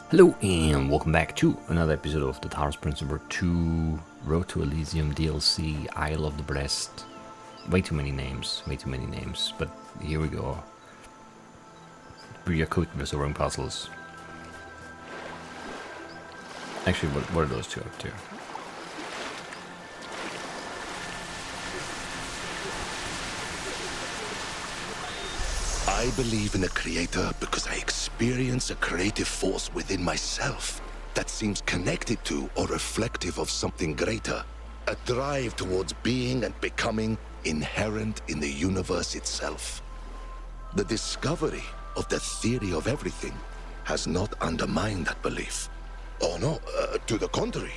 Hello and welcome back to another episode of the Talos Principle 2 Road to Elysium DLC Isle of the Breast. Way too many names, but here we go. We are cooking with solving puzzles. Actually, what are those two up to? I believe in a creator because I experience a creative force within myself that seems connected to or reflective of something greater. A drive towards being and becoming inherent in the universe itself. The discovery of the theory of everything has not undermined that belief. Oh no, to the contrary.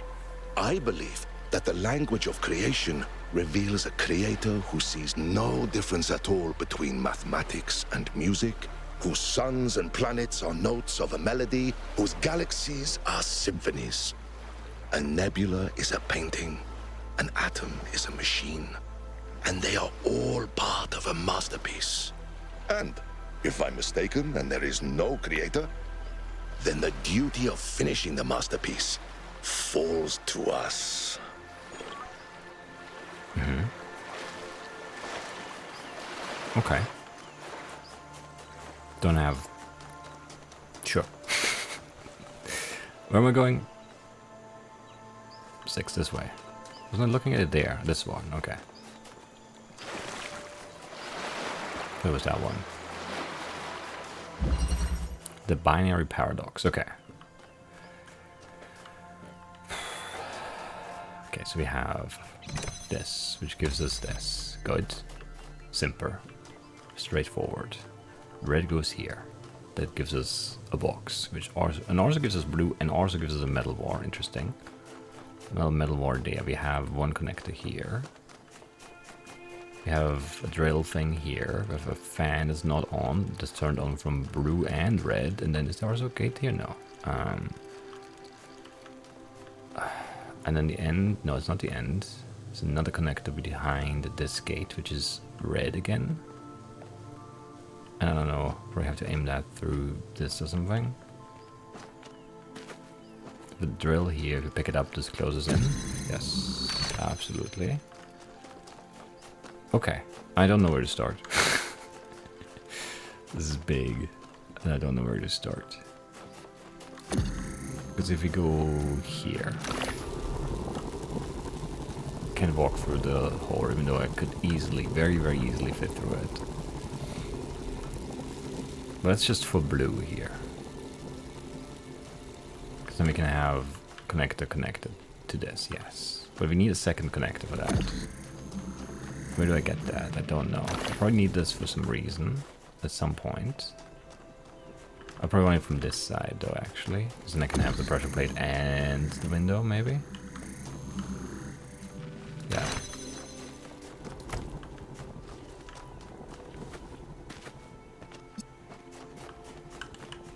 I believe that the language of creation reveals a creator who sees no difference at all between mathematics and music, whose suns and planets are notes of a melody, whose galaxies are symphonies. A nebula is a painting, an atom is a machine, and they are all part of a masterpiece. And if I'm mistaken and there is no creator, then the duty of finishing the masterpiece falls to us. Okay. Don't have... Sure. Where am I going? 6 this way. Wasn't I looking at it there? This one, okay. Where was that one? The binary paradox, okay. Okay, so we have this, which gives us this. Good. Simple. Straightforward. Red goes here. That gives us a box, which also gives us blue and also gives us a metal wire. Interesting. Another metal wire there. We have one connector here. We have a drill thing here. We have a fan that's not on. That's turned on from blue and red. And then is there also a gate here? No. And then the end. No, it's not the end. There's another connector behind this gate, which is red again. I don't know. Probably have to aim that through this or something. The drill here, if you pick it up, just closes in. Yes, absolutely. Okay, I don't know where to start. This is big, and I don't know where to start. Because if we go here, I can't walk through the hole, even though I could easily, very, very easily fit through it. But that's just for blue here. Because then we can have connector connected to this, yes. But we need a second connector for that. Where do I get that? I don't know. I probably need this for some reason at some point. I probably want it from this side though, actually. Because then I can have the pressure plate and the window, maybe? Yeah.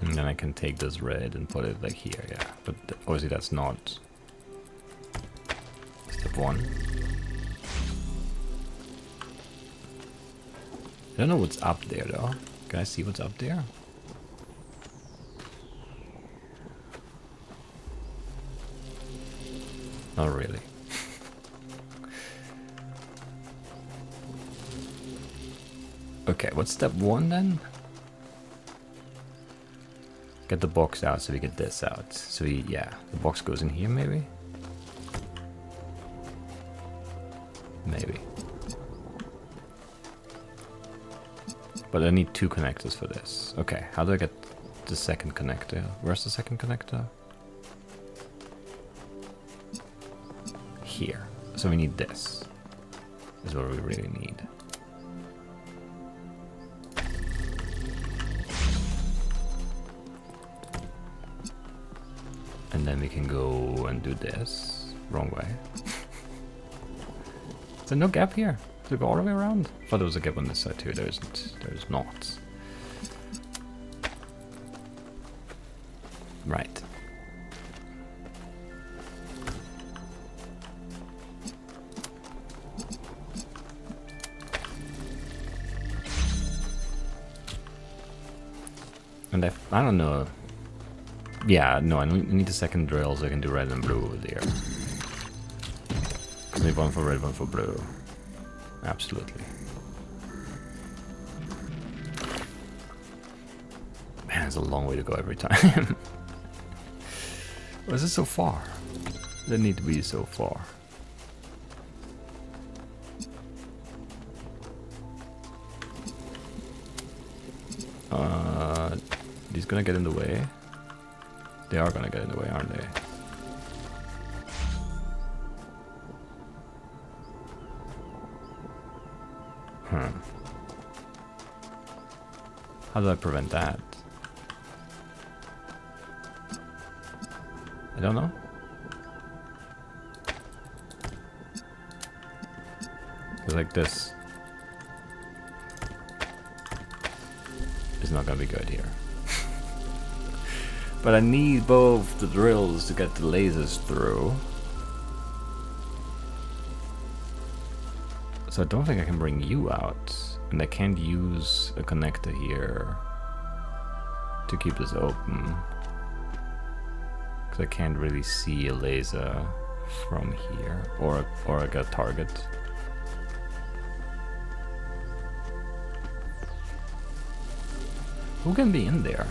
And then I can take this red and put it like here, yeah. But obviously that's not step 1. I don't know what's up there though. Can I see what's up there? Not really. Okay, what's step 1 then? Get the box out so we get this out. So yeah, the box goes in here maybe? Maybe. But I need 2 connectors for this. Okay, how do I get the second connector? Where's the second connector? Here. So we need this. This is what we really need. And then we can go and do this. Wrong way. Is there no gap here? Do we go all the way around? I thought there was a gap on this side too. There isn't. There's not. Right. And I don't know. Yeah, no, I need a second drill so I can do red and blue there. I need one for red, one for blue. Absolutely. Man, it's a long way to go every time. Why is it so far? It didn't need to be so far. These gonna get in the way? They are gonna get in the way, aren't they? How do I prevent that? I don't know. It's like this. It's not gonna be good here. But I need both the drills to get the lasers through. So I don't think I can bring you out. And I can't use a connector here to keep this open. Because I can't really see a laser from here. Or like a target. Who can be in there?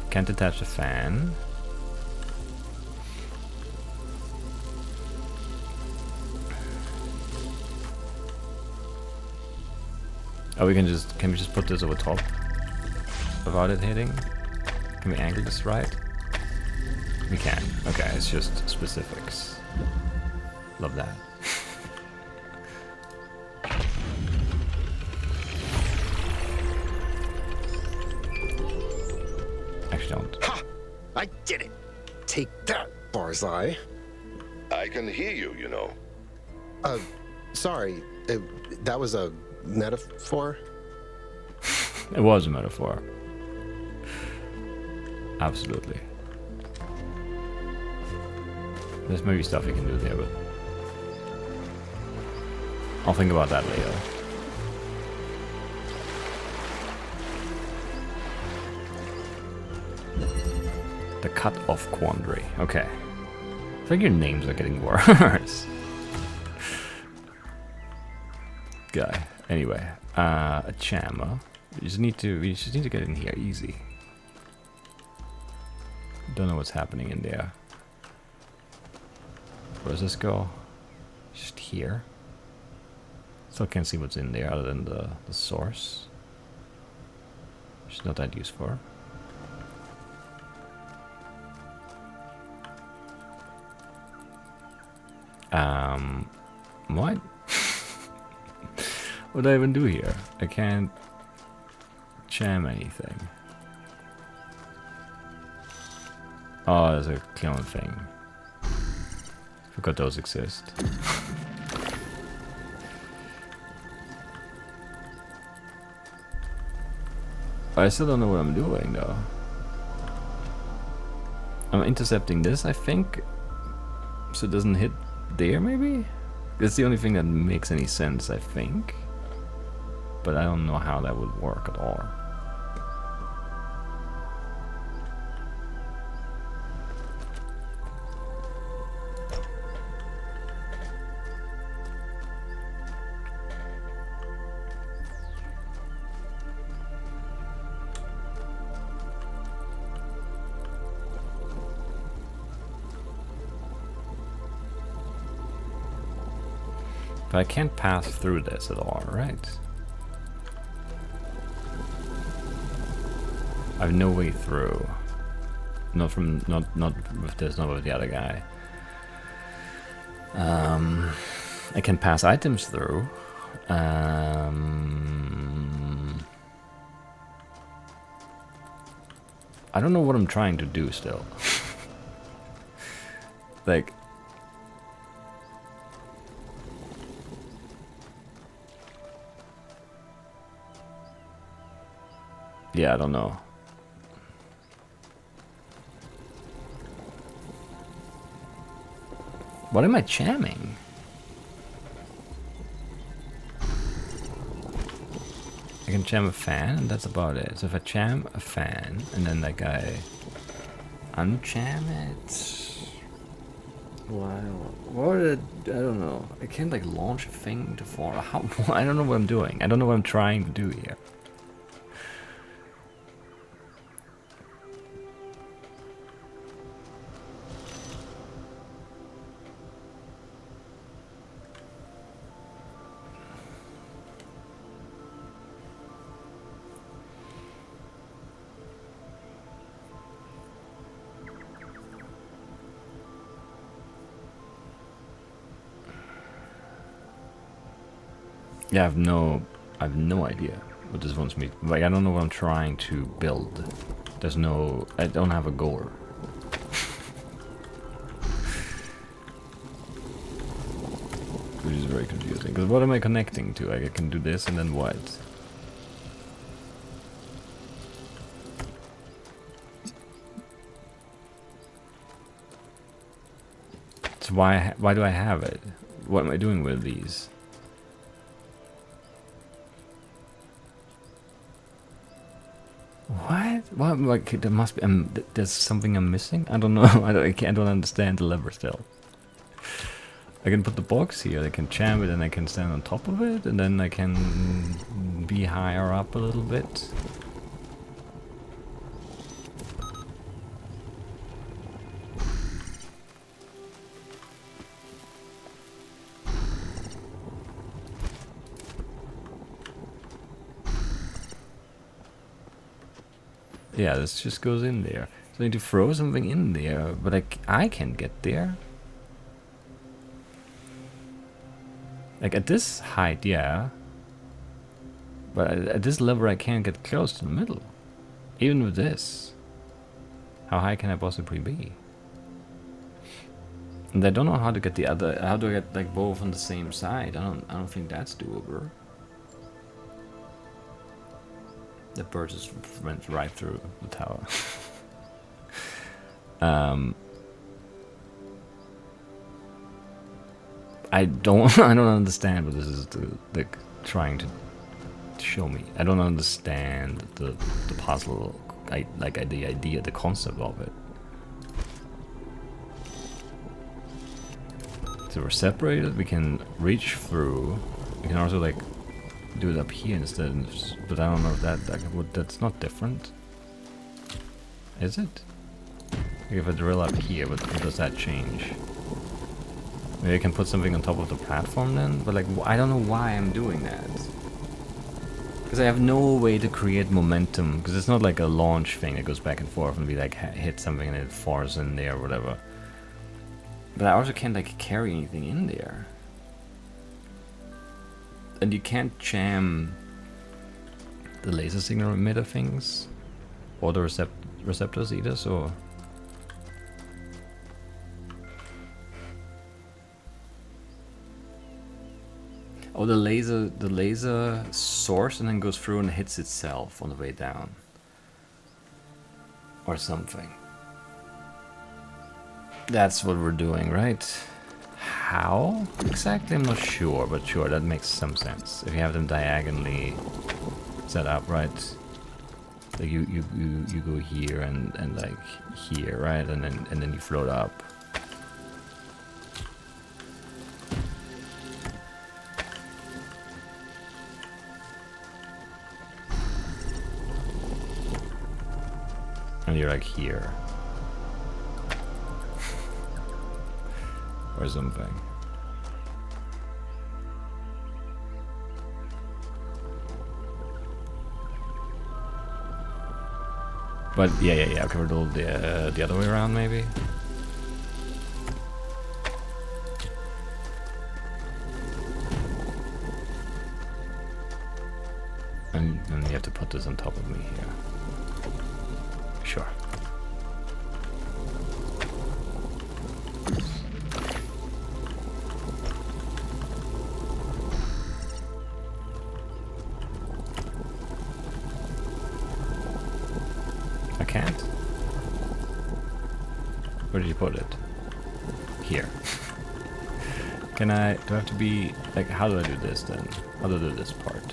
Can't attach a fan. Oh, can we just put this over top without it hitting? Can we angle this right? We can. Okay, it's just specifics. Love that. Actually don't. Ha! I did it! Take that, Barzai. I can hear you, you know. Sorry. That was a metaphor? It was a metaphor. Absolutely. There's maybe stuff you can do there, but I'll think about that later. The cut-off quandary. Okay. I think your names are getting worse. Guy. Anyway, a chamber. We just need to get in here easy. Don't know what's happening in there. Where does this go? Just here. Still can't see what's in there other than the source. Which is not that useful. What? What do I even do here? I can't jam anything. Oh, there's a clone thing. Forgot those exist. I still don't know what I'm doing though. I'm intercepting this, I think, so it doesn't hit there maybe? That's the only thing that makes any sense, I think. But I don't know how that would work at all. But I can't pass through this at all, right? I have no way through. Not with this, not with the other guy. I can pass items through. I don't know what I'm trying to do still. Like, yeah, I don't know. What am I jamming? I can jam a fan, and that's about it. So if I jam a fan, and then that guy unjam it? Why? What? I don't know. I can't like launch a thing to fall. How? I don't know what I'm doing. I don't know what I'm trying to do here. Yeah, I have no idea what this wants me. Like, I don't know what I'm trying to build. There's no, I don't have a goal. Which is very confusing. Because what am I connecting to? Like, I can do this and then what? So why do I have it? What am I doing with these? What? What? Like, there must be. There's something I'm missing. I don't know. I don't understand the lever still. I can put the box here. I can jam it, and I can stand on top of it, and then I can be higher up a little bit. Yeah, this just goes in there. So I need to throw something in there, but I can't get there. Like at this height, yeah. But at this level I can't get close to the middle. Even with this. How high can I possibly be? And I don't know how to get the other, how do I get like both on the same side? I don't think that's doable. The bird just went right through the tower. I don't understand what this is like trying to show me. I don't understand the puzzle, the idea, the concept of it. So we're separated. We can reach through. We can also like do it up here instead, but I don't know if that's not different. Is it? Like if I drill up here, what does that change? Maybe I can put something on top of the platform then, but like I don't know why I'm doing that. Because I have no way to create momentum, because it's not like a launch thing that goes back and forth and we like hit something and it falls in there or whatever. But I also can't like carry anything in there. And you can't jam the laser signal emitter things or the receptors either, so oh, the laser source and then goes through and hits itself on the way down or something. That's what we're doing, right? How exactly? I'm not sure, but sure, that makes some sense. If you have them diagonally set up, right? Like you go here and like here, right? And then you float up. And you're like here. Or something. But yeah. Okay, we'll do the other way around maybe. And you have to put this on top of me here. Sure. I can't. Where did you put it? Here. Do I have to be, like, how do I do this then? How do I do this part?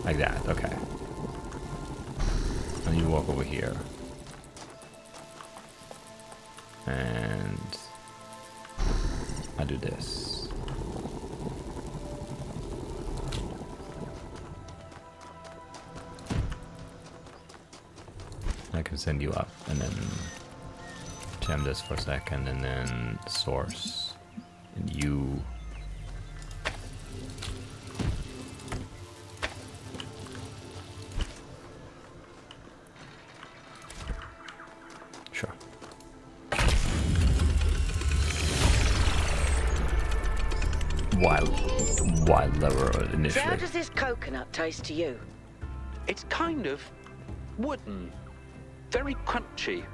Like that, okay. And you walk over here. And I do this. I can send you up and then jam this for a second and then source. And you. Sure. Wild lover initially. So how does this coconut taste to you? It's kind of wooden. Very crunchy.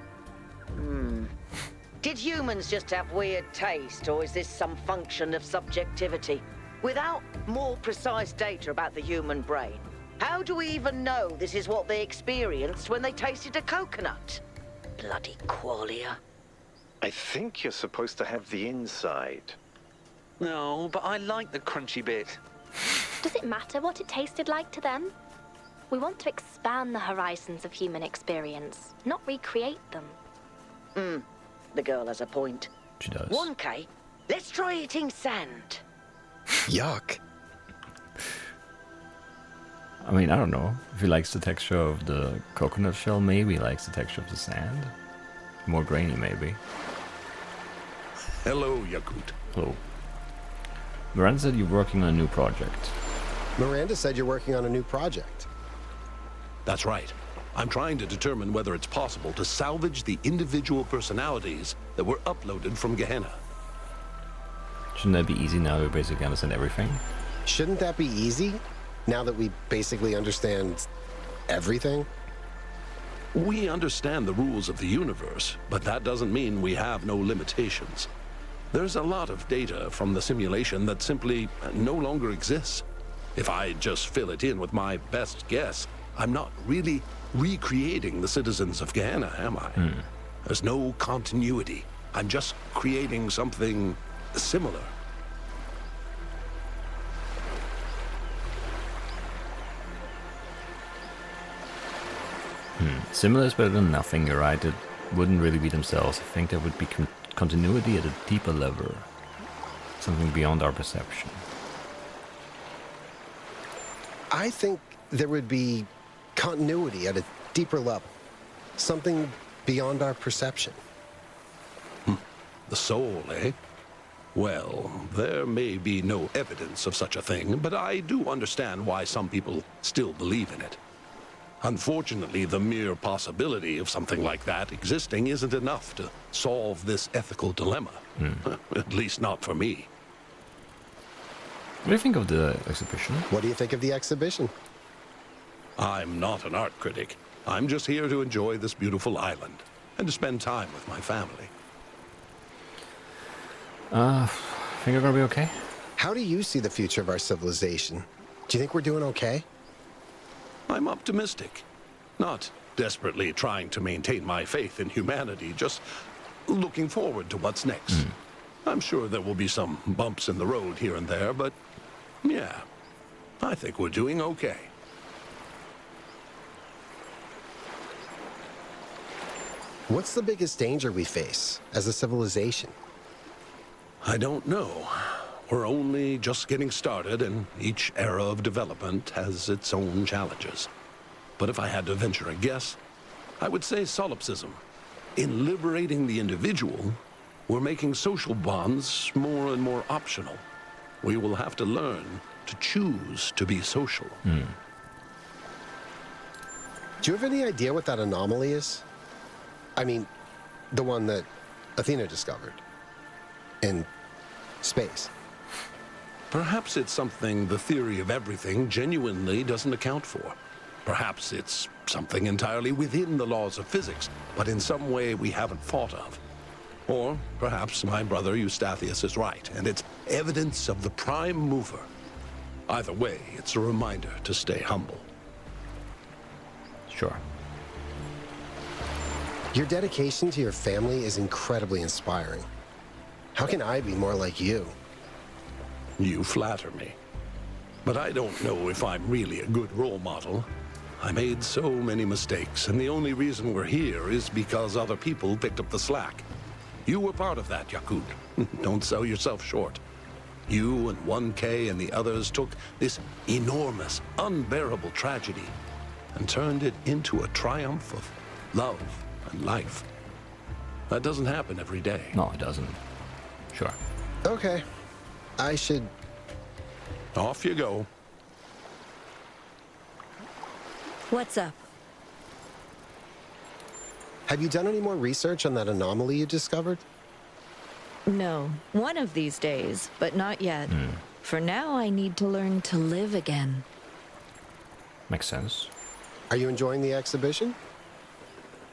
Did humans just have weird taste, or is this some function of subjectivity? Without more precise data about the human brain, how do we even know this is what they experienced when they tasted a coconut? Bloody qualia. I think you're supposed to have the inside. No, but I like the crunchy bit. Does it matter what it tasted like to them? We want to expand the horizons of human experience, not recreate them. The girl has a point. She does. 1K, let's try eating sand. Yuck. I mean, I don't know. If he likes the texture of the coconut shell, maybe he likes the texture of the sand. More grainy, maybe. Hello, Yakut. Hello. Miranda said you're working on a new project. Miranda said you're working on a new project. That's right. I'm trying to determine whether it's possible to salvage the individual personalities that were uploaded from Gehenna. Shouldn't that be easy now that we basically understand everything? Shouldn't that be easy, now that we basically understand everything? We understand the rules of the universe, but that doesn't mean we have no limitations. There's a lot of data from the simulation that simply no longer exists. If I just fill it in with my best guess, I'm not really recreating the citizens of Gehenna, am I? There's no continuity. I'm just creating something similar. Similar is better than nothing, you're right. It wouldn't really be themselves. I think there would be continuity at a deeper level. Something beyond our perception. I think there would be continuity at a deeper level. Something beyond our perception. The soul, eh? Well, there may be no evidence of such a thing, but I do understand why some people still believe in it. Unfortunately, the mere possibility of something like that existing isn't enough to solve this ethical dilemma. At least not for me. What do you think of the exhibition? What do you think of the exhibition? I'm not an art critic. I'm just here to enjoy this beautiful island and to spend time with my family. Think we're gonna be okay? How do you see the future of our civilization? Do you think we're doing okay? I'm optimistic. Not desperately trying to maintain my faith in humanity, just looking forward to what's next. I'm sure there will be some bumps in the road here and there, but yeah, I think we're doing okay. What's the biggest danger we face as a civilization? I don't know. We're only just getting started, and each era of development has its own challenges. But if I had to venture a guess, I would say solipsism. In liberating the individual, we're making social bonds more and more optional. We will have to learn to choose to be social. Do you have any idea what that anomaly is? I mean, the one that Athena discovered in space. Perhaps it's something the theory of everything genuinely doesn't account for. Perhaps it's something entirely within the laws of physics, but in some way we haven't thought of. Or perhaps my brother Eustathius is right, and it's evidence of the prime mover. Either way, it's a reminder to stay humble. Sure. Your dedication to your family is incredibly inspiring. How can I be more like you? You flatter me. But I don't know if I'm really a good role model. I made so many mistakes, and the only reason we're here is because other people picked up the slack. You were part of that, Yakut. Don't sell yourself short. You and 1K and the others took this enormous, unbearable tragedy and turned it into a triumph of love and life. That doesn't happen every day. No, it doesn't. Sure. Okay. I should... Off you go. What's up? Have you done any more research on that anomaly you discovered? No. One of these days, but not yet. For now, I need to learn to live again. Makes sense. Are you enjoying the exhibition?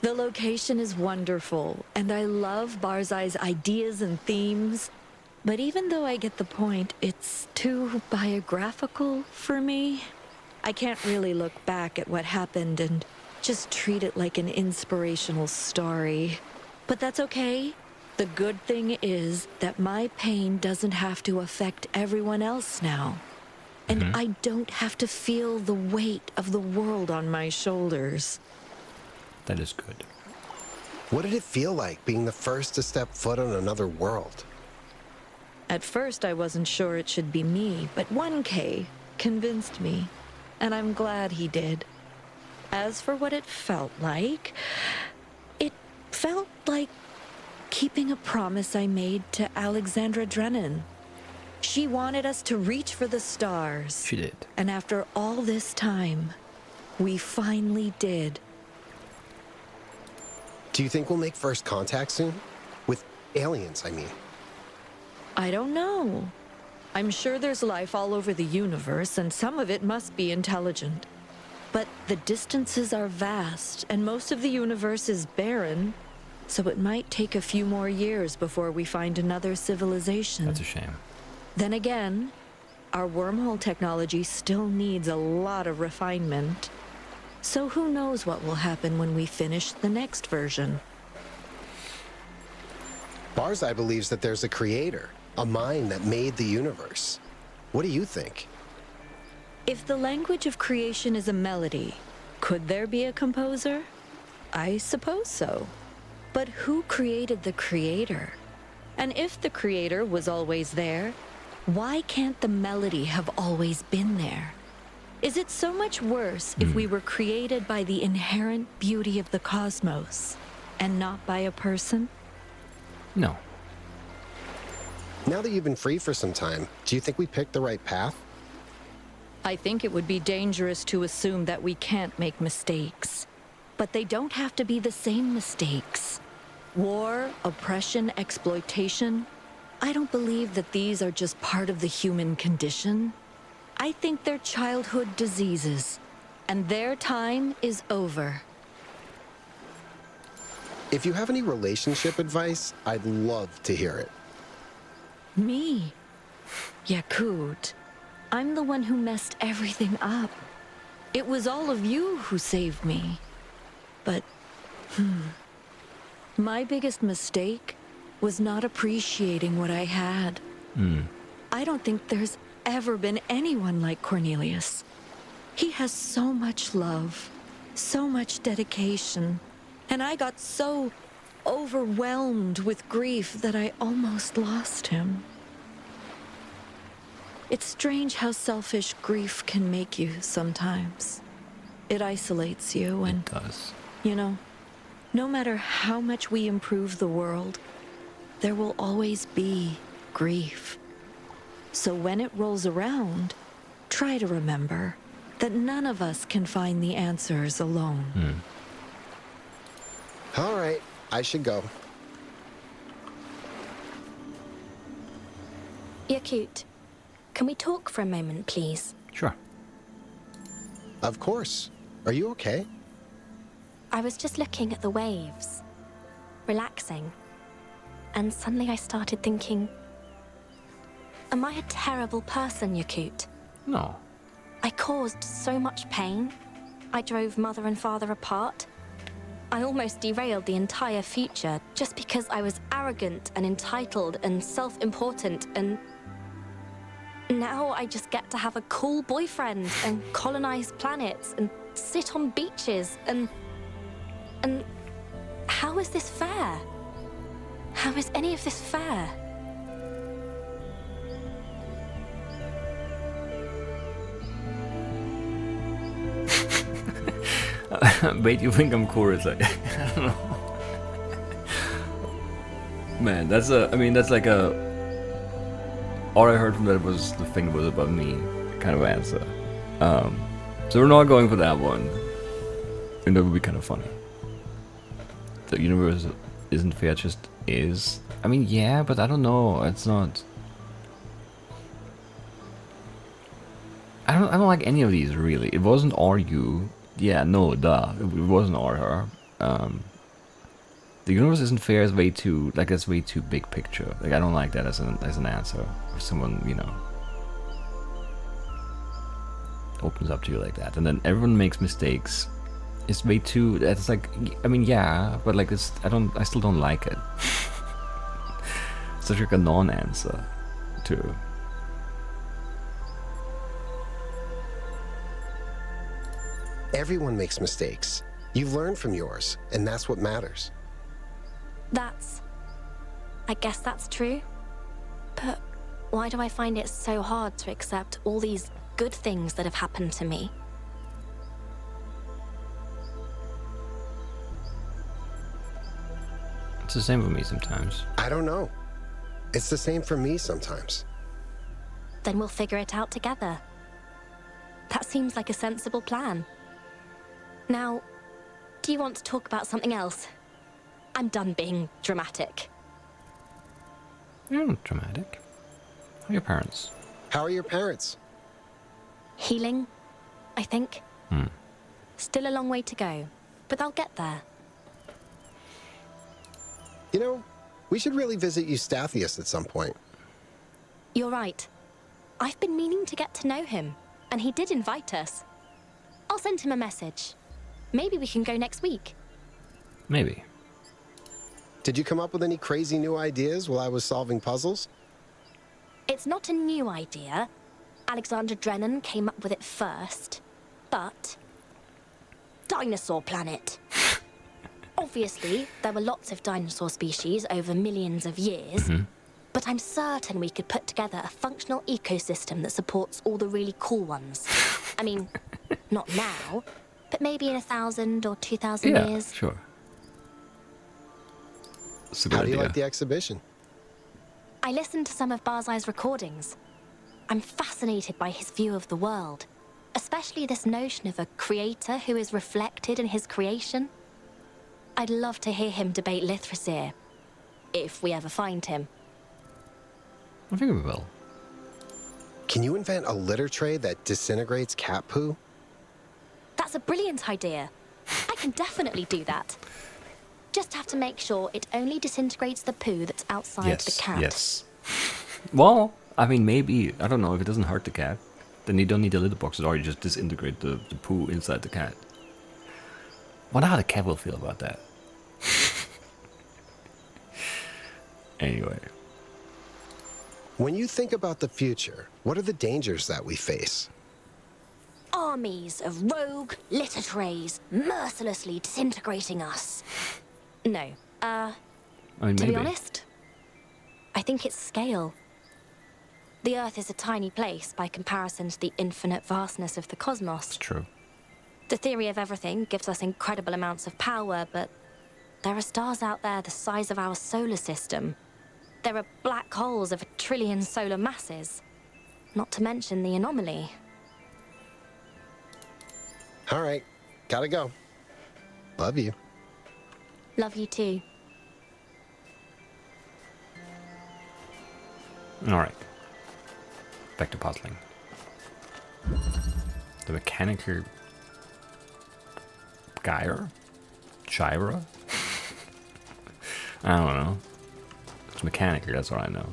The location is wonderful, and I love Barzai's ideas and themes. But even though I get the point, it's too biographical for me. I can't really look back at what happened and just treat it like an inspirational story. But that's okay. The good thing is that my pain doesn't have to affect everyone else now. And I don't have to feel the weight of the world on my shoulders. That is good. What did it feel like being the first to step foot on another world? At first, I wasn't sure it should be me, but 1K convinced me, and I'm glad he did. As for what it felt like keeping a promise I made to Alexandra Drennan. She wanted us to reach for the stars. She did. And after all this time, we finally did. Do you think we'll make first contact soon? With aliens, I mean. I don't know. I'm sure there's life all over the universe, and some of it must be intelligent. But the distances are vast, and most of the universe is barren, so it might take a few more years before we find another civilization. That's a shame. Then again, our wormhole technology still needs a lot of refinement. So who knows what will happen when we finish the next version? Barzai believes that there's a creator, a mind that made the universe. What do you think? If the language of creation is a melody, could there be a composer? I suppose so. But who created the creator? And if the creator was always there, why can't the melody have always been there? Is it so much worse if we were created by the inherent beauty of the cosmos and not by a person? No. Now that you've been free for some time, do you think we picked the right path? I think it would be dangerous to assume that we can't make mistakes. But they don't have to be the same mistakes. War, oppression, exploitation. I don't believe that these are just part of the human condition. I think they're childhood diseases, and their time is over. If you have any relationship advice, I'd love to hear it. Me? Yakut. I'm the one who messed everything up. It was all of you who saved me. But, my biggest mistake was not appreciating what I had. I don't think there's ever been anyone like Cornelius. He has so much love, so much dedication, and I got so overwhelmed with grief that I almost lost him. It's strange how selfish grief can make you sometimes. It isolates you and... It does. You know, no matter how much we improve the world, there will always be grief. So when it rolls around, try to remember that none of us can find the answers alone. All right, I should go. Yakut, can we talk for a moment, please? Sure. Of course. Are you okay? I was just looking at the waves, relaxing, and suddenly I started thinking, am I a terrible person, Yakut? No. I caused so much pain. I drove mother and father apart. I almost derailed the entire future just because I was arrogant and entitled and self-important, and now I just get to have a cool boyfriend and colonize planets and sit on beaches and how is this fair? How is any of this fair? Wait, you think I'm cool? It's like, I don't know. Man, that's like a... All I heard from that was the thing was about me kind of answer. So we're not going for that one. And that would be kind of funny. The universe isn't fair, it just is. I mean, yeah, but I don't know. It's not... I don't like any of these, really. It wasn't or you. Yeah, no, duh. It wasn't or her. The universe isn't fair is way too, like, that's way too big picture. Like, I don't like that as an answer. If someone, you know, opens up to you like that. And then everyone makes mistakes. It's way too, it's like, I mean, yeah, but like, it's, I still don't like it. Such like a non-answer, too. Everyone makes mistakes. You've learned from yours, and that's what matters. I guess that's true. But why do I find it so hard to accept all these good things that have happened to me? It's the same for me sometimes. I don't know. It's the same for me sometimes. Then we'll figure it out together. That seems like a sensible plan. Now, do you want to talk about something else? I'm done being dramatic. You're not dramatic. How are your parents? How are your parents? Healing, I think. Still a long way to go, but I'll get there. You know, we should really visit Eustathius at some point. You're right. I've been meaning to get to know him, and he did invite us. I'll send him a message. Maybe we can go next week. Maybe. Did you come up with any crazy new ideas while I was solving puzzles? It's not a new idea. Alexander Drennan came up with it first. But... dinosaur planet. Obviously, there were lots of dinosaur species over millions of years. But I'm certain we could put together a functional ecosystem that supports all the really cool ones. I mean, not now, but maybe in 1,000 or 2,000 years. Yeah, sure. How do you like the exhibition? I listened to some of Barzai's recordings. I'm fascinated by his view of the world, especially this notion of a creator who is reflected in his creation. I'd love to hear him debate Lithrasir, if we ever find him. I think we will. Can you invent a litter tray that disintegrates cat poo? That's a brilliant idea. I can definitely do that. Just have to make sure it only disintegrates the poo that's outside the cat. Yes. Well, I mean, maybe, I don't know, if it doesn't hurt the cat, then you don't need the litter box at all, you just disintegrate the poo inside the cat. Wonder how the cat will feel about that. Anyway. When you think about the future, what are the dangers that we face? Armies of rogue litter trays mercilessly disintegrating us. No, I mean, to maybe. be honest, I think it's scale. The Earth is a tiny place by comparison to the infinite vastness of the cosmos. It's true. The theory of everything gives us incredible amounts of power, but there are stars out there the size of our solar system. There are black holes of 1 trillion solar masses, not to mention the anomaly. All right, gotta go. Love you. Love you too. Alright. Back to puzzling. The mechanical gyre? Gyra? I don't know. It's mechanical, that's all I know.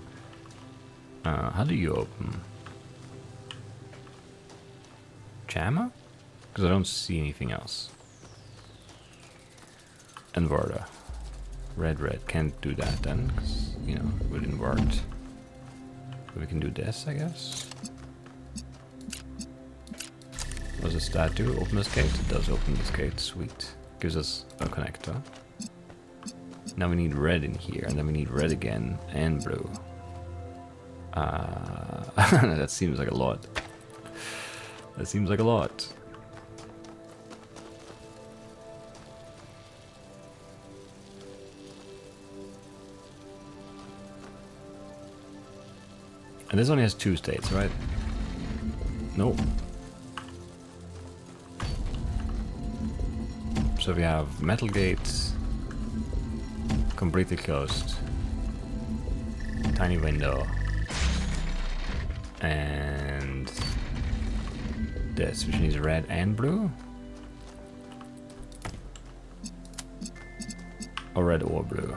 How do you open? JAMA? Because I don't see anything else. Inverter. Red. Can't do that then, because, you know, it would invert. But we can do this, I guess. There's a statue. Open this gate. It does open this gate. Sweet. Gives us a connector. Now we need red in here, and then we need red again, and blue. That seems like a lot. That seems like a lot. And this only has 2 states, right? Nope. So we have metal gates, completely closed, tiny window, and this, which needs red and blue? Or red or blue?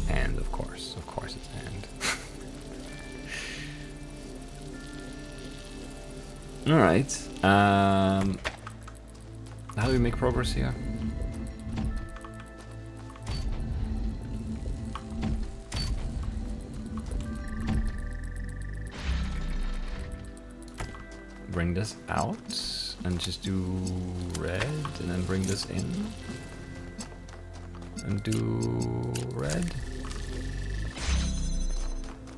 And of course it's and. Alright, how do we make progress here? Bring this out and just do red, and then bring this in and do red,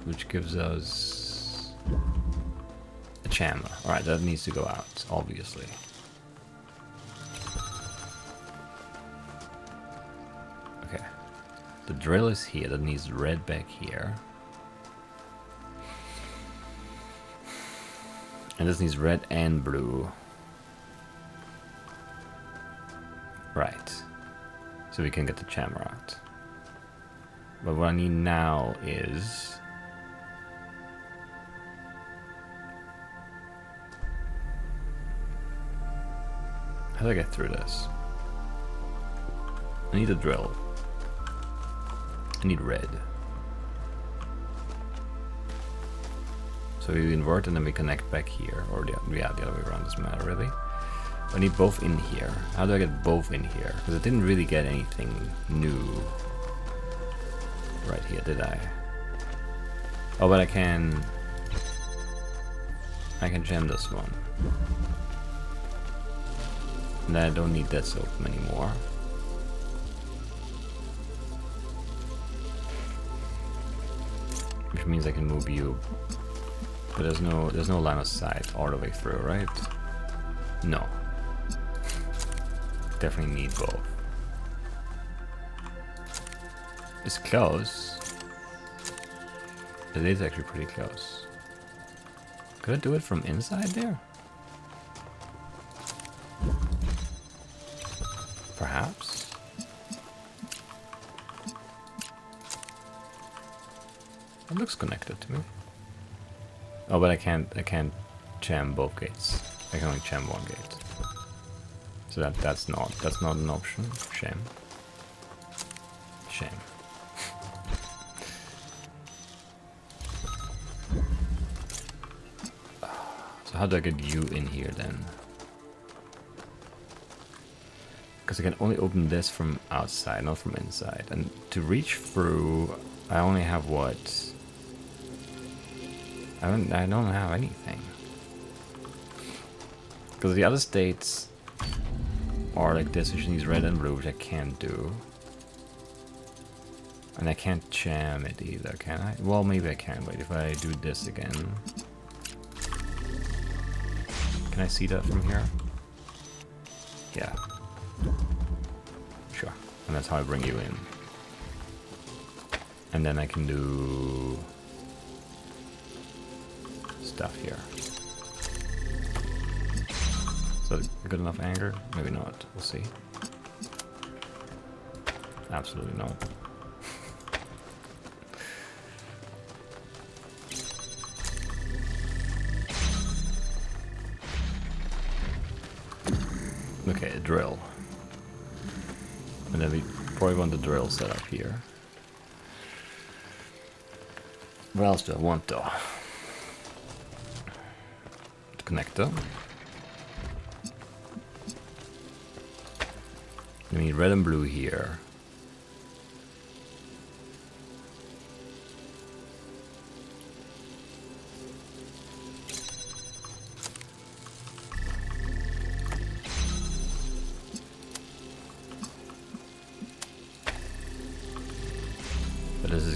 which gives us a chamber. Alright, that needs to go out, obviously. Okay, the drill is here, that needs red back here. And this needs red and blue. Right. So we can get the chamber out. But what I need now is... how do I get through this? I need a drill. I need red. So we invert and then we connect back here, or the other way around, doesn't matter really. I need both in here. How do I get both in here? Because I didn't really get anything new right here, did I? Oh, but I can jam this one. And then I don't need this open anymore. Which means I can move you. But there's no line of sight all the way through, right? No. Definitely need both. It's close. It is actually pretty close. Could I do it from inside there? Perhaps. It looks connected to me. Oh, but I can't jam both gates. I can only jam one gate. So that's not an option. Shame. Shame. So how do I get you in here then? Because I can only open this from outside, not from inside. And to reach through, I only have what? I don't have anything. Because the other states are like this, which needs red and blue, which I can't do. And I can't jam it either, can I? Well, maybe I can. Wait, if I do this again. Can I see that from here? Yeah. Sure. And that's how I bring you in. And then I can do stuff here. Is that a good enough angle? Maybe not. We'll see. Absolutely not. Okay, a drill. And then we probably want the drill set up here. What else do I want though? The connector. We need red and blue here.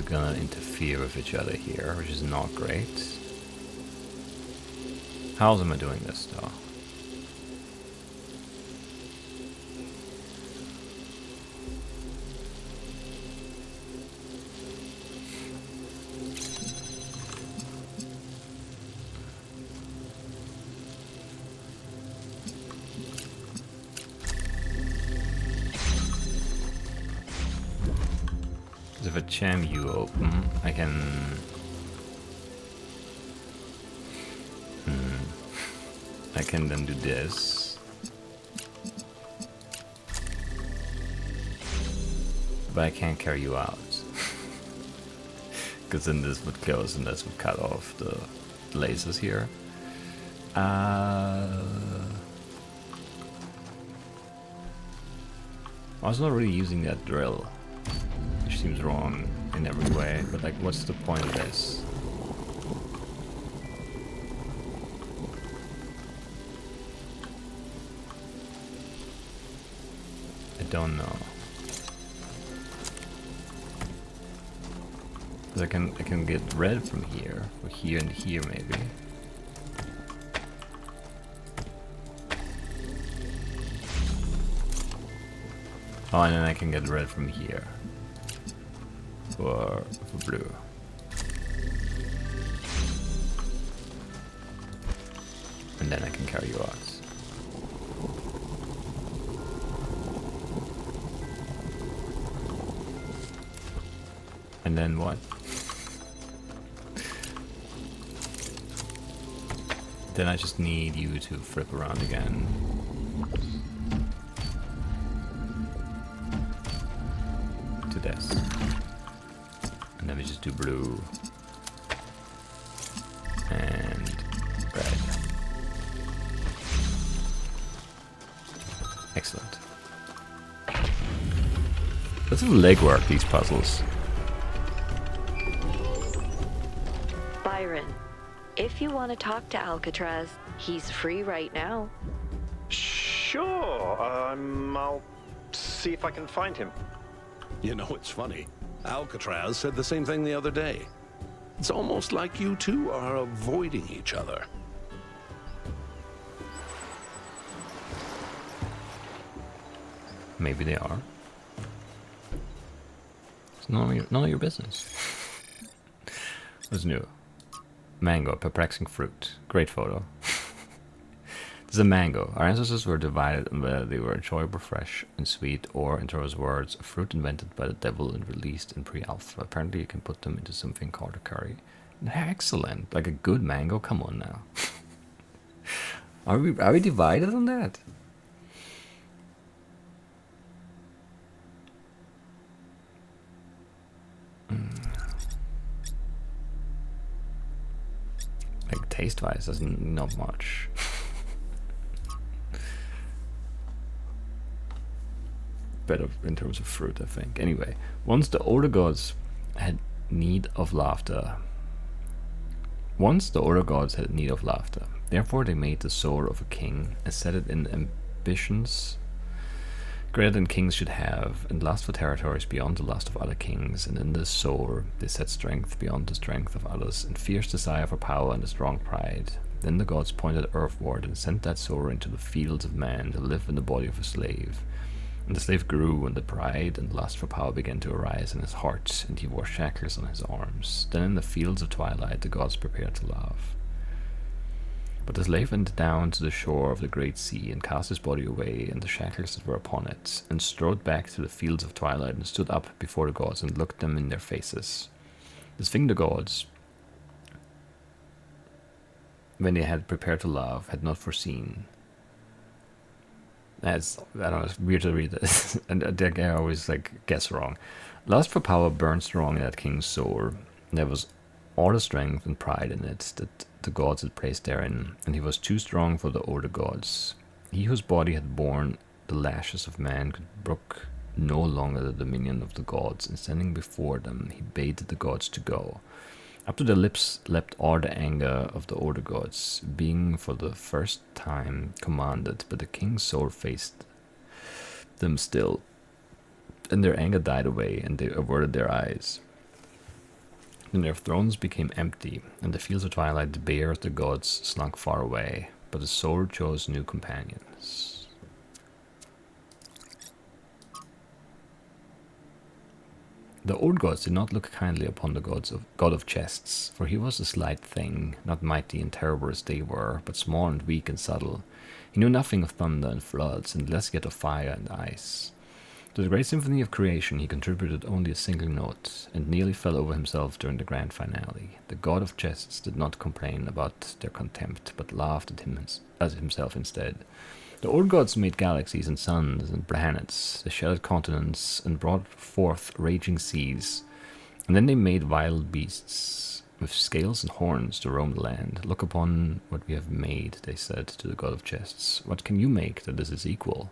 gonna interfere with each other here, which is not great. How else am I doing this though? If I jam you open, I can... I can then do this. But I can't carry you out. Because then this would close and this would cut off the lasers here. I was not really using that drill. Which seems wrong in every way, but like, what's the point of this? I don't know. 'Cause I can get red from here, or here and here maybe. Oh, and then I can get red from here. For blue. And then I can carry you out. And then what? Then I just need you to flip around again. To this. And then we just do blue and red. Excellent. Lots of legwork, these puzzles. Byron, if you want to talk to Alcatraz, he's free right now. Sure. I'll see if I can find him. You know, it's funny. Alcatraz said the same thing the other day. It's almost like you two are avoiding each other. Maybe they are. It's none of your business. What's new? Mango, perplexing fruit. Great photo. This is a mango. Our ancestors were divided on whether they were enjoyable, fresh, and sweet, or, in Thoreau's words, a fruit invented by the devil and released in pre-alpha. Apparently you can put them into something called a curry. Excellent. Like a good mango? Come on now. Are we divided on that? Like taste-wise, there's not much. Better in terms of fruit, I think. Anyway, once the older gods had need of laughter. Therefore they made the soul of a king and set it in ambitions greater than kings should have, and lust for territories beyond the lust of other kings, and in this soul they set strength beyond the strength of others, and fierce desire for power and a strong pride. Then the gods pointed earthward and sent that soul into the fields of man to live in the body of a slave. And the slave grew, and the pride and lust for power began to arise in his heart, and he wore shackles on his arms. Then in the fields of twilight the gods prepared to laugh. But the slave went down to the shore of the great sea, and cast his body away, and the shackles that were upon it, and strode back to the fields of twilight, and stood up before the gods, and looked them in their faces. This thing the gods, when they had prepared to laugh, had not foreseen. I don't know, it's weird to read this. And I always guess wrong. Lust for power burned strong in that king's soul. There was all the strength and pride in it that the gods had placed therein, and he was too strong for the older gods. He whose body had borne the lashes of man could brook no longer the dominion of the gods, and standing before them he bade the gods to go. Up to their lips leapt all the anger of the older gods, being for the first time commanded, but the king's soul faced them still, and their anger died away, and they averted their eyes. Then their thrones became empty, and the fields of twilight, the bear of the gods, slunk far away, but the sword chose new companions. The old gods did not look kindly upon the god of chests, for he was a slight thing, not mighty and terrible as they were, but small and weak and subtle. He knew nothing of thunder and floods, and less yet of fire and ice. To the great symphony of creation he contributed only a single note, and nearly fell over himself during the grand finale. The god of chests did not complain about their contempt, but laughed at himself instead. The old gods made galaxies and suns and planets, they shattered continents and brought forth raging seas, and then they made wild beasts with scales and horns to roam the land. Look upon what we have made, they said to the god of chests. What can you make that this is equal?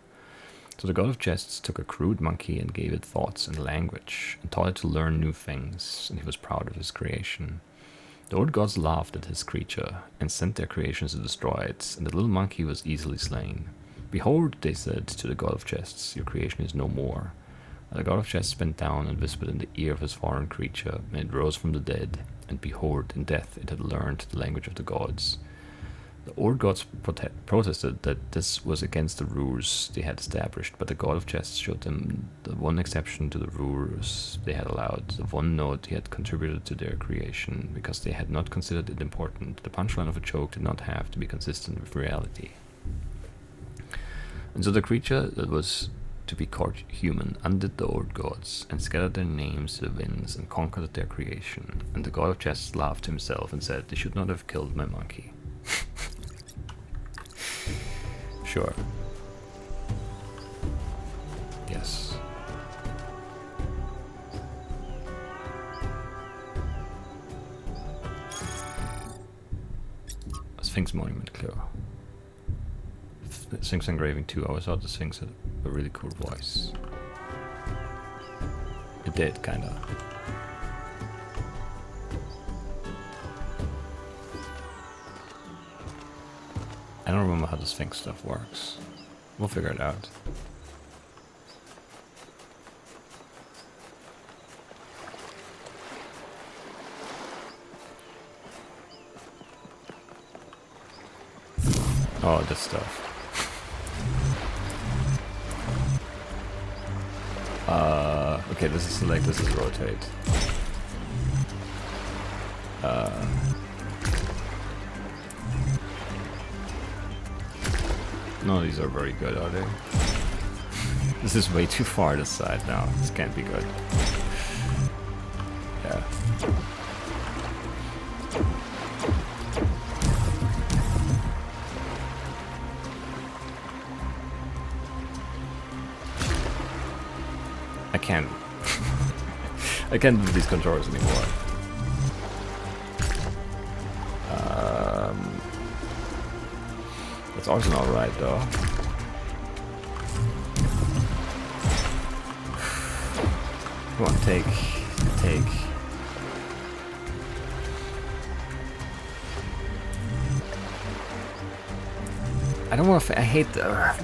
So the god of chests took a crude monkey and gave it thoughts and language, and taught it to learn new things, and he was proud of his creation. The old gods laughed at his creature, and sent their creations to destroy it, and the little monkey was easily slain. Behold, they said to the god of chests, your creation is no more. And the god of chests bent down and whispered in the ear of his foreign creature, and it rose from the dead, and behold, in death it had learned the language of the gods. The old gods protested that this was against the rules they had established, but the god of chests showed them the one exception to the rules they had allowed, the one note he had contributed to their creation, because they had not considered it important. The punchline of a joke did not have to be consistent with reality. And so the creature that was to be called human undid the old gods, and scattered their names to the winds, and conquered their creation. And the god of chests laughed to himself and said, they should not have killed my monkey. Sure. Yes. Sphinx Monument Clue. Sphinx Engraving 2. I always thought the Sphinx had a really cool voice. It did, kinda. I don't remember how the Sphinx stuff works. We'll figure it out. Oh, this stuff. Okay, this is select, this is rotate. No, these are very good, are they? This is way too far this side now. This can't be good. Yeah. I can't. I can't do these controls anymore. That's also not right, though. Come on, take. I don't want to. I hate.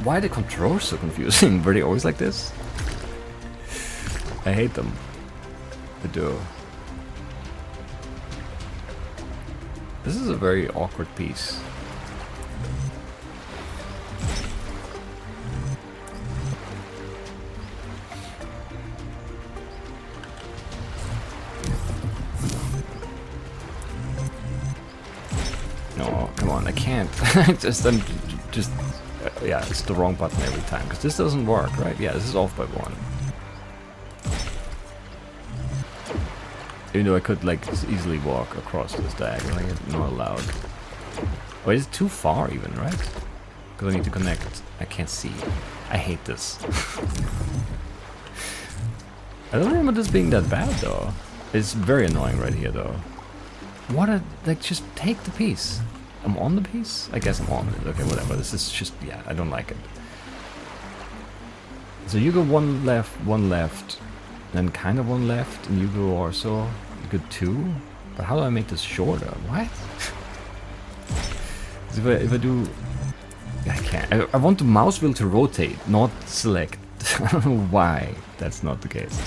Why are the controls so confusing? Were they always like this? I hate them. I do. This is a very awkward piece. No, come on, I can't. Yeah, it's the wrong button every time, because this doesn't work, right? Yeah, this is off by 1. Even though I could, like, easily walk across this diagonally, I'm not allowed. Oh, it's too far even, right? Because I need to connect. I can't see. I hate this. I don't remember this being that bad, though. It's very annoying right here, though. What a... Like, just take the piece. I'm on the piece? I guess I'm on it. Okay, whatever. This is just... Yeah, I don't like it. So you go one left, then kind of one left, and you go also. You go 2? But how do I make this shorter? What? If I do... I can't. I want the mouse wheel to rotate, not select. I don't know why that's not the case.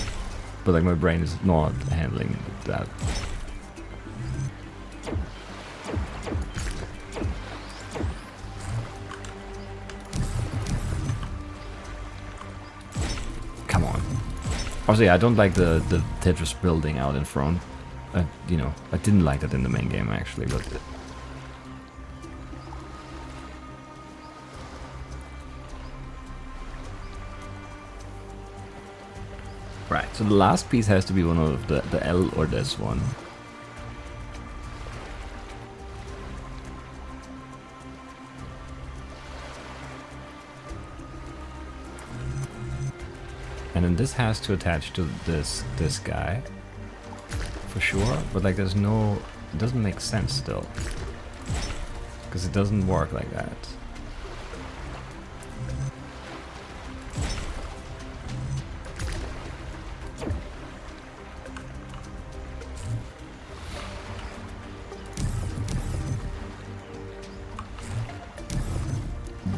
But like my brain is not handling that. Also, yeah, I don't like the Tetris building out in front. You know, I didn't like that in the main game actually, but. Right, so the last piece has to be one of the L or this one. And then this has to attach to this guy. For sure, but like there's no... It doesn't make sense still. Because it doesn't work like that.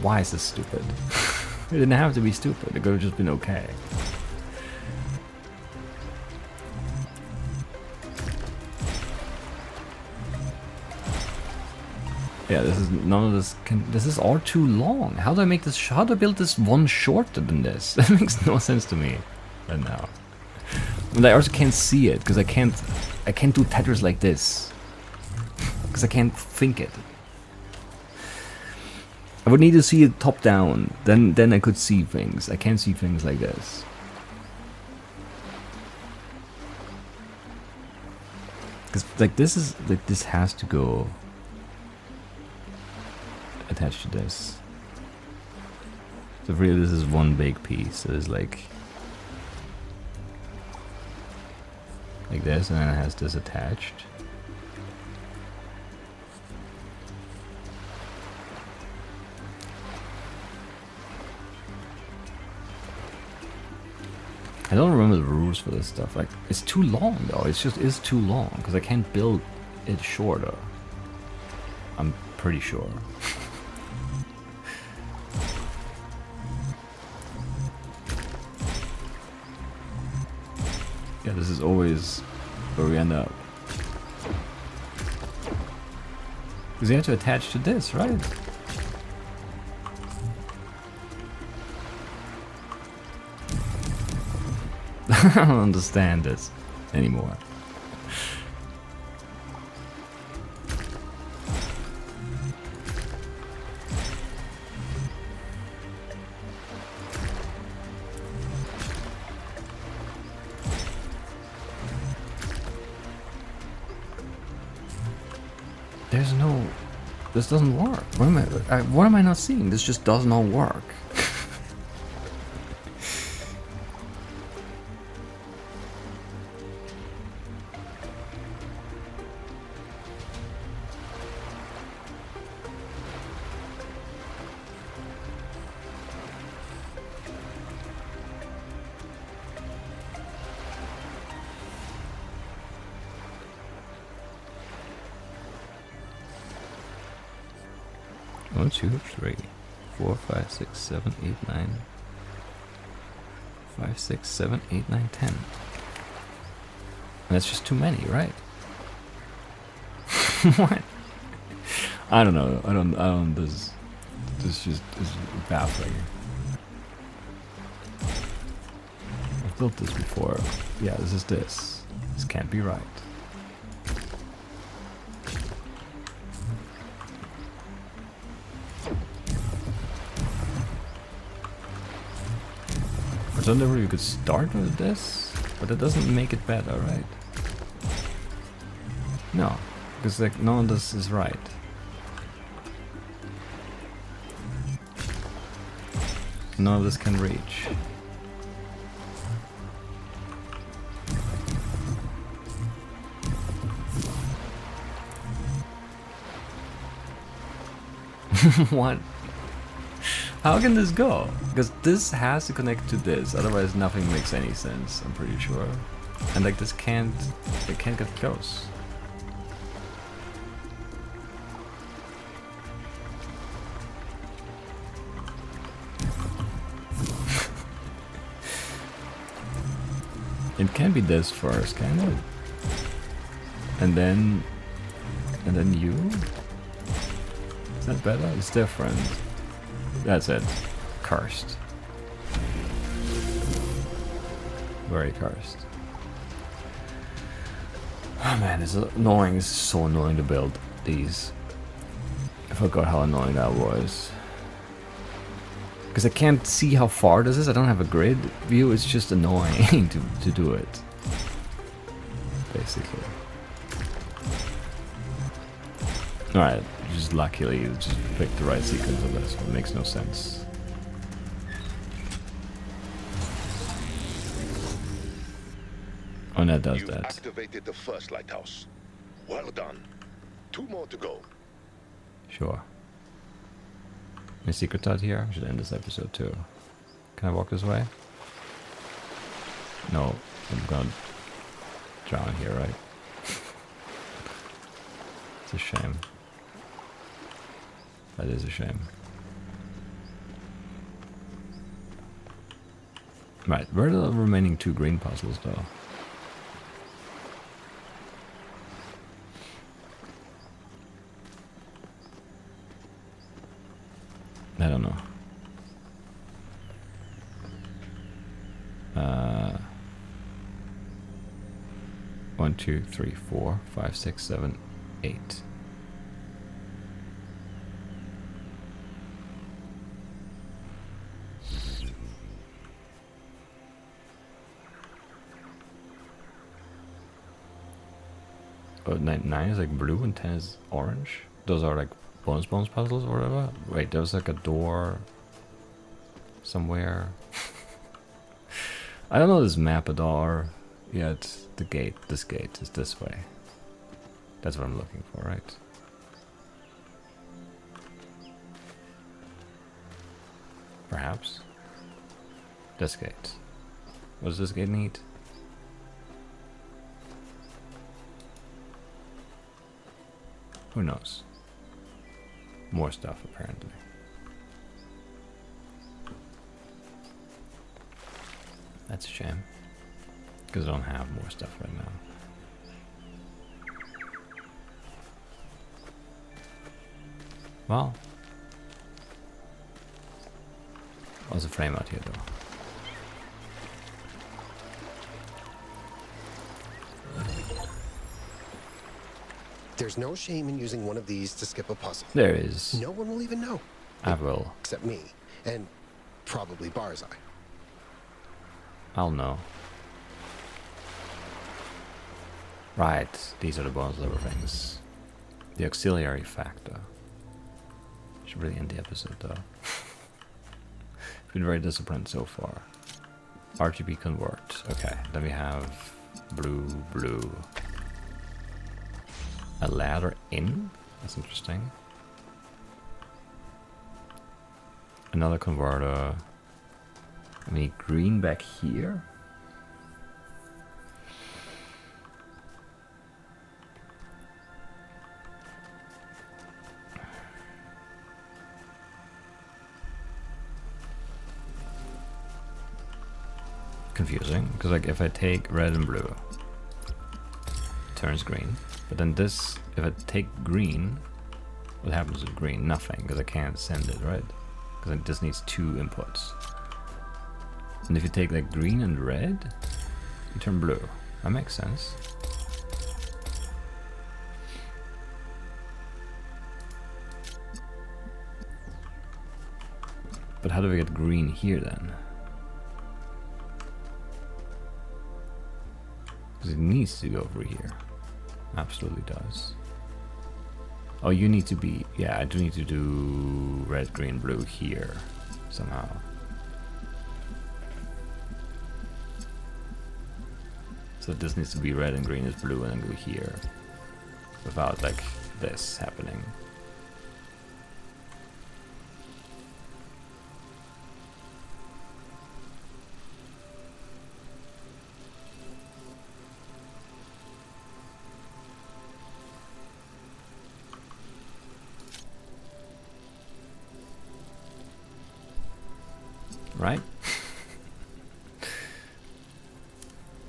Why is this stupid? It didn't have to be stupid, it could have just been okay. Yeah, this is none of this this is all too long. How do I make this how do I build this one shorter than this? That makes no sense to me right now. And I also can't see it because I can't do Tetris like this. Because I can't think it. I would need to see it top down, then I could see things. I can't see things like this. Because like this has to go attached to this. So really this is one big piece. So it's like this, and then it has this attached. I don't remember the rules for this stuff. Like, it's too long though. It's just is too long because I can't build it shorter. I'm pretty sure. Yeah, this is always where we end up. Because you have to attach to this, right? I don't understand this anymore. There's no... This doesn't work. What am I not seeing? This just does not work. One, 2, 3, 4, 5, 6, 7, 8, 9. 5, 6, 7, 8, 9, 10. And that's just too many, right? What? I don't know. I don't. This just is baffling. I've built this before. Yeah, this is this. This can't be right. I don't know if you could start with this, but that doesn't make it better, right? No, because like none of this is right. None of this can reach. What? How can this go? Because this has to connect to this, otherwise nothing makes any sense, I'm pretty sure. And like this can't, it can't get close. It can be this first, can it? And then you? Is that better? It's different. That's it. Cursed. Very cursed. Oh man, it's annoying. It's so annoying to build these. I forgot how annoying that was. Because I can't see how far this is. I don't have a grid view. It's just annoying to do it. Basically. Alright, just luckily just picked the right sequence of this. It makes no sense. Oh, that does that. Activated the first lighthouse. Well done. 2 more to go. Sure. Any secrets out here? I should end this episode too. Can I walk this way? No, I'm gonna drown here, right? It's a shame. That is a shame. Right, where are the remaining 2 green puzzles though? I don't know. 1, 2, 3, 4, 5, 6, 7, 8. Oh, 9 is like blue and 10 is orange. Those are like bonus puzzles or whatever. Wait, there was like a door somewhere. I don't know this map at all. Yeah, it's the gate. This gate is this way. That's what I'm looking for, right? Perhaps. This gate. What does this gate need? Who knows? More stuff, apparently. That's a shame. Because I don't have more stuff right now. Well. What's the frame out here, though? There's no shame in using one of these to skip a puzzle. There is. No one will even know. I will. Except me. And probably Barzai. I'll know. Right, these are the bonus level things. The auxiliary factor. Should really end the episode though. Been very disciplined so far. RGB convert. Okay, then we have blue, blue. A ladder in? That's interesting. Another converter. I mean, green back here. Confusing, because like if I take red and blue, it turns green. But then this, if I take green, what happens with green? Nothing, because I can't send it, right? Because it just needs 2 inputs. And if you take like green and red, you turn blue. That makes sense. But how do we get green here then? Because it needs to go over here. Absolutely does. Oh, you need to be... Yeah, I do need to do red, green, blue here. Somehow. So this needs to be red and green is blue and then go here. Without, like, this happening. Right?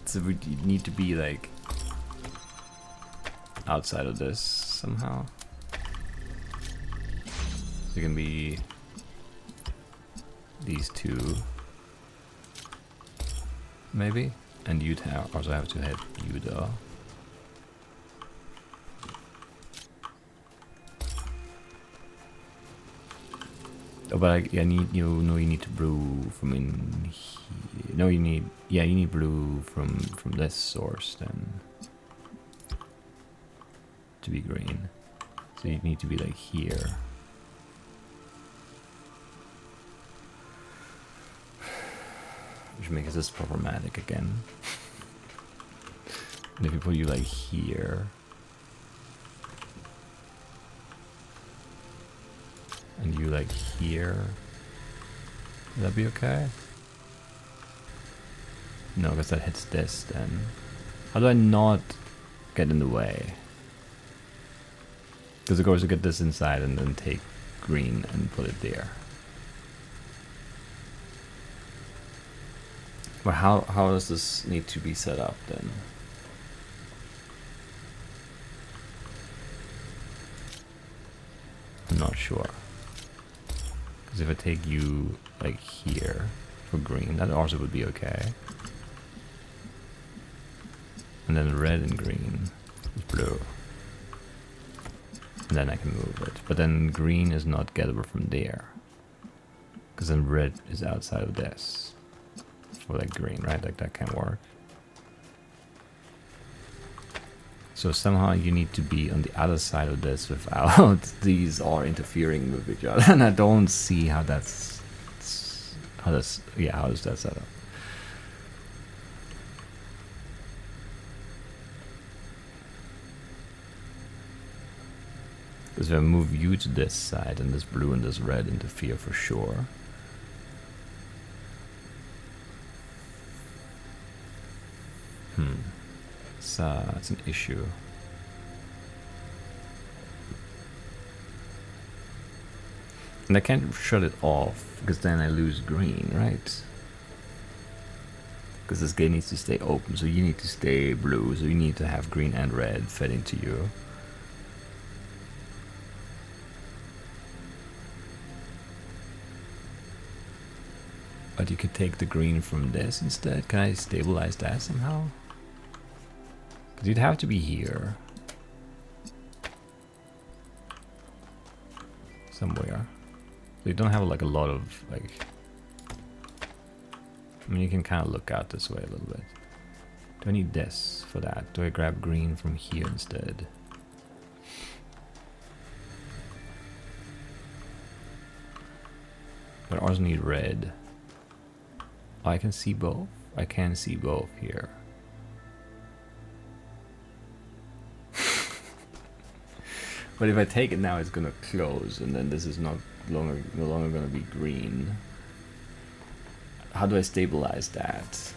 So we need to be like outside of this somehow. So it can be these 2, maybe. And you'd also have to hit you though. Oh, but I need you need to brew from in here. No, you need blue from this source then to be green. So you need to be like here. Which makes this problematic again. And if you put you like here, and you like here, would that be okay? No, because that hits this then. How do I not get in the way? Because of course I get this inside and then take green and put it there. But how does this need to be set up then? I'm not sure. Because if I take you like here for green, that also would be okay. And then red and green is blue. And then I can move it. But then green is not gettable from there. Because then red is outside of this. For like green, right? Like that can't work. So somehow you need to be on the other side of this without these all interfering with each other. And I don't see how that's... how does that set up? Because if I move you to this side, and this blue and this red interfere for sure. It's an issue. And I can't shut it off, because then I lose green, right? Because this gate needs to stay open, so you need to stay blue, so you need to have green and red fed into you. But you could take the green from this instead. Can I stabilize that somehow? Because you'd have to be here. Somewhere. So you don't have like a lot of like... I mean, you can kind of look out this way a little bit. Do I need this for that? Do I grab green from here instead? But I also need red. Oh, I can see both. I can see both here. But if I take it now, it's gonna close, and then this is no longer gonna be green. How do I stabilize that?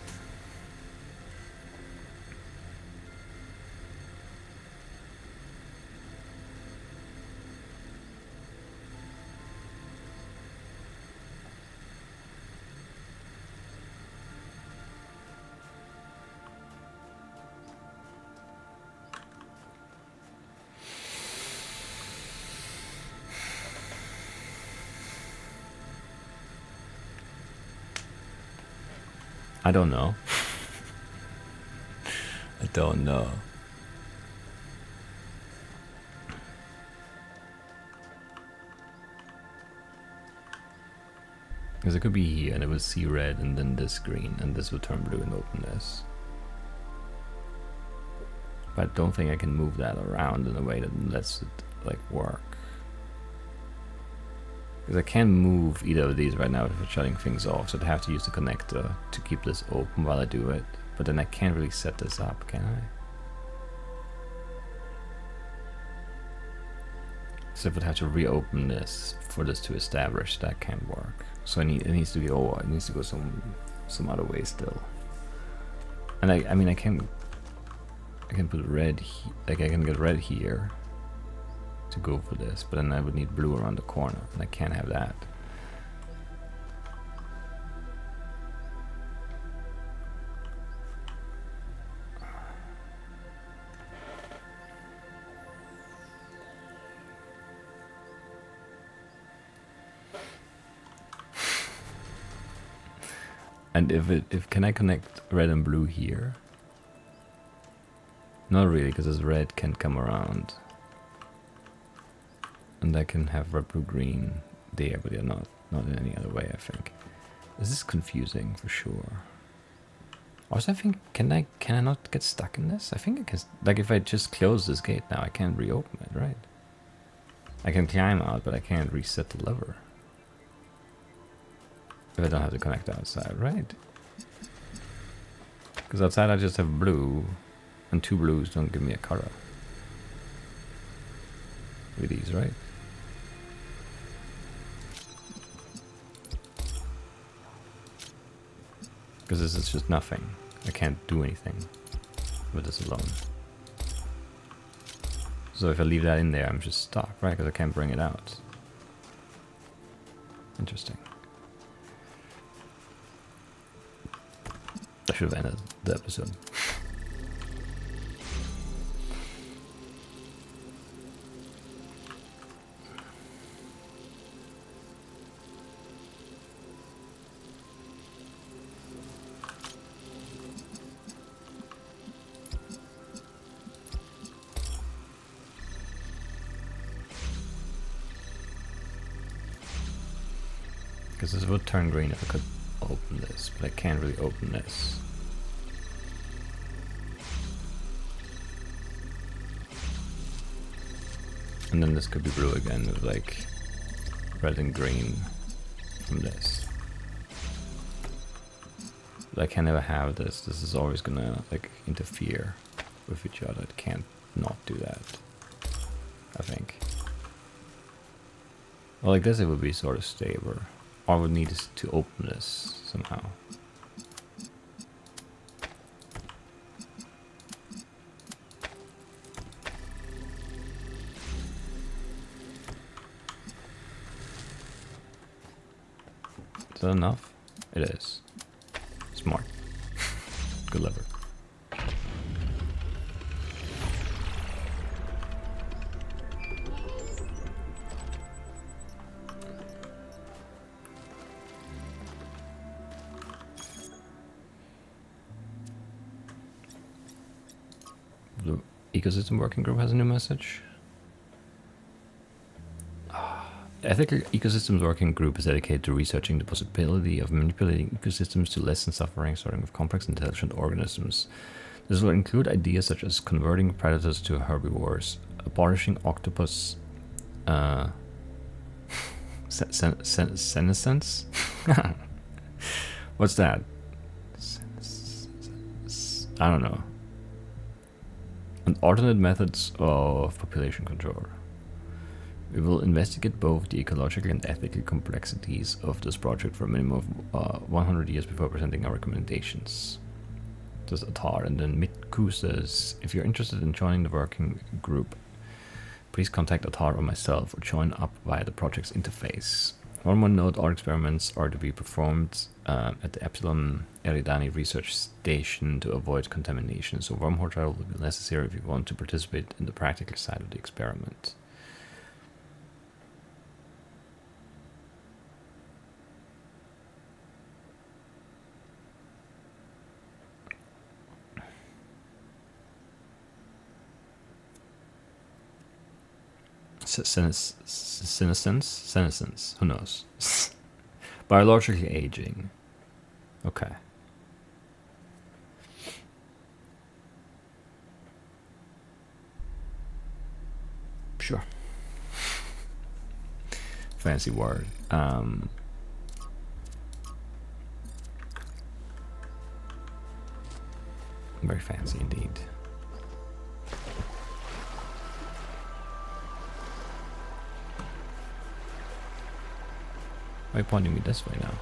I don't know. I don't know. Because it could be here and it would see red and then this green and this would turn blue and open this. But I don't think I can move that around in a way that lets it like work. Because I can't move either of these right now without shutting things off, so I'd have to use the connector to keep this open while I do it. But then I can't really set this up, can I? So if I'd have to reopen this for this to establish, that can't work. So it needs to be it needs to go some other way still. And I mean I can put red I can get red here to go for this, but then I would need blue around the corner, and I can't have that. And if can I connect red and blue here? Not really, because this red can come around. And I can have red, blue, green there, but yeah, not in any other way, I think. This is confusing for sure. Also, I think, can I not get stuck in this? I think I can, like if I just close this gate now, I can't reopen it, right? I can climb out, but I can't reset the lever. If I don't have to connect outside, right? Because outside I just have blue, and 2 blues don't give me a color. With these, right? Because this is just nothing. I can't do anything with this alone. So if I leave that in there, I'm just stuck, right? Because I can't bring it out. Interesting. I should have ended the episode. Because this would turn green if I could open this, but I can't really open this. And then this could be blue again with like red and green from this. But I can never have this. This is always gonna like interfere with each other. It can't not do that, I think. Well, like this it would be sort of stable. All I would need is to open this somehow. Is that enough? It is. Smart. Good lever. The Ecosystem Working Group has a new message. The Ethical Ecosystems Working Group is dedicated to researching the possibility of manipulating ecosystems to lessen suffering starting with complex intelligent organisms. This will include ideas such as converting predators to herbivores, abolishing octopus senescence? What's that? I don't know. And alternate methods of population control. We will investigate both the ecological and ethical complexities of this project for a minimum of 100 years before presenting our recommendations. This is Atar, and then Mitku says, if you're interested in joining the working group, please contact Atar or myself or join up via the project's interface. One more note, all experiments are to be performed at the Epsilon Eridani research station to avoid contamination, so wormhole travel will be necessary if you want to participate in the practical side of the experiment. Senescence? Who knows? Biologically aging. Okay. Sure. Fancy word. Very fancy indeed. Why are you pointing me this way now?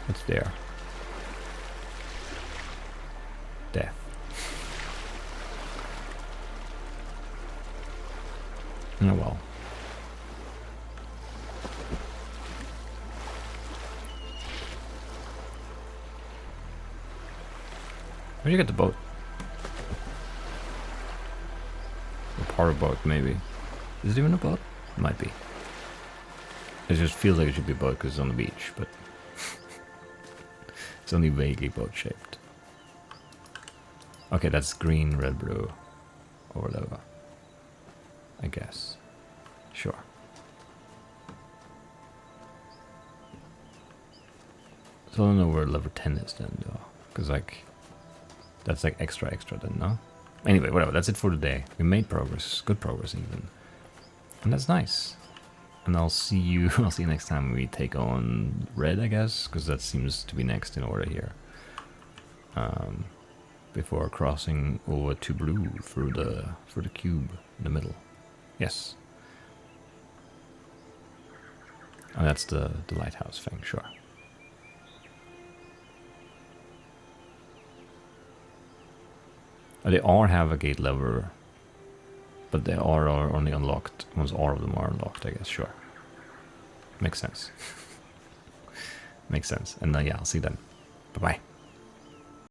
What's there? Death. Oh well. Where'd you get the boat? A power boat, maybe. Is it even a boat? It might be. It just feels like it should be a boat because it's on the beach, but it's only vaguely boat-shaped. Okay, that's green, red, blue, or whatever. I guess. Sure. So I don't know where level 10 is then, though. Because, like, that's like extra then, no? Anyway, whatever, that's it for today. We made progress, good progress even. And that's nice. And I'll see you next time we take on red, I guess, because that seems to be next in order here. Before crossing over to blue through the cube in the middle. Yes. And that's the lighthouse thing, sure. They all have a gate lever, but they are only unlocked once all of them are unlocked, I guess, sure. Makes sense. Makes sense. And yeah, I'll see you then. Bye-bye.